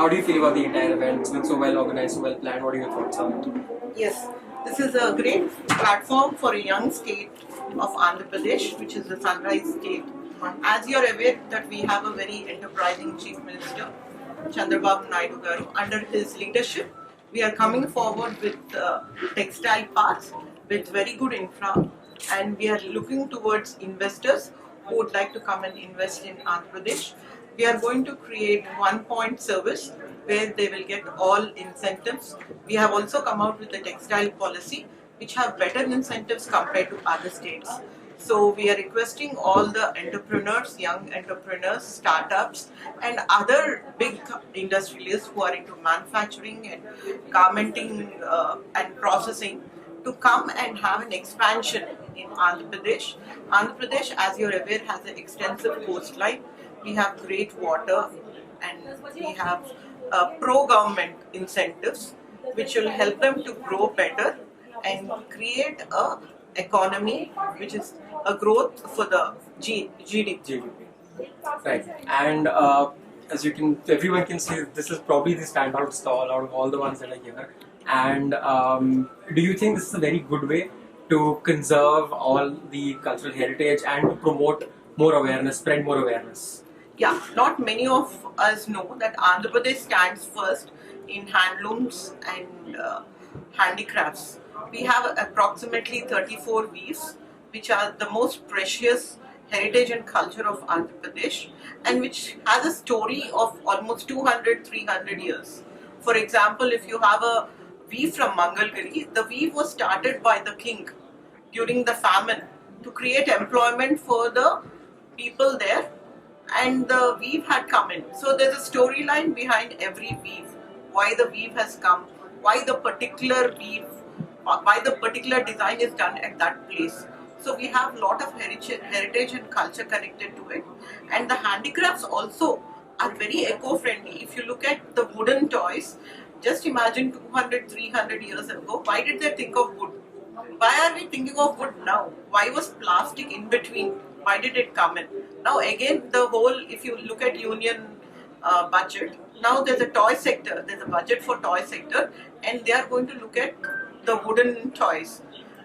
How do you feel about the entire event? It's been so well organized, so well planned. What are your thoughts on it? Yes, this is a great platform for a young state of Andhra Pradesh, which is the sunrise state. As you're aware that we have a very enterprising Chief Minister, Chandrababu Naidu Garu. Under his leadership, we are coming forward with textile parks with very good infra, and we are looking towards investors who would like to come and invest in Andhra Pradesh. We are going to create one-point service where they will get all incentives. We have also come out with a textile policy which have better incentives compared to other states. So we are requesting all the entrepreneurs, young entrepreneurs, startups and other big industrialists who are into manufacturing and garmenting and processing to come and have an expansion in Andhra Pradesh. Andhra Pradesh, as you're aware, has an extensive coastline. We have great water and we have pro-government incentives which will help them to grow better and create a economy which is a growth for the GDP. Right. And as everyone can see, this is probably the standout stall out of all the ones that are here. And do you think this is a very good way to conserve all the cultural heritage and to promote more awareness, spread more awareness? Yeah, not many of us know that Andhra Pradesh stands first in handlooms and handicrafts. We have approximately 34 weaves, which are the most precious heritage and culture of Andhra Pradesh, and which has a story of almost 200-300 years. For example, if you have a weave from Mangalgiri, the weave was started by the king during the famine to create employment for the people there, and the weave had come in. So there's a storyline behind every weave, why the weave has come, why the particular weave, why the particular design is done at that place. So we have a lot of heritage and culture connected to it. And the handicrafts also are very eco-friendly. If you look at the wooden toys, just imagine 200-300 years ago, why did they think of wood? Why are we thinking of wood now? Why was plastic in between? Why did it come in? Now again, the whole, if you look at union budget, now there's a toy sector, there's a budget for toy sector, and they are going to look at the wooden toys.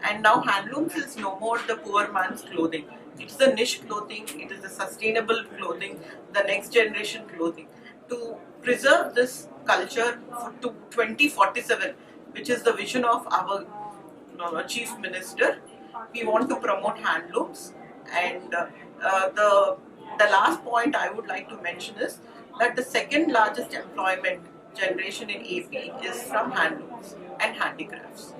And now handlooms is no more the poor man's clothing. It's the niche clothing, it is the sustainable clothing, the next generation clothing. To preserve this culture to 2047, which is the vision of our Chief Minister, we want to promote handlooms. And the last point I would like to mention is that the second largest employment generation in AP is from handlooms and handicrafts.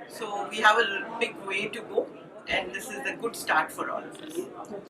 So we have a big way to go, and this is a good start for all of us.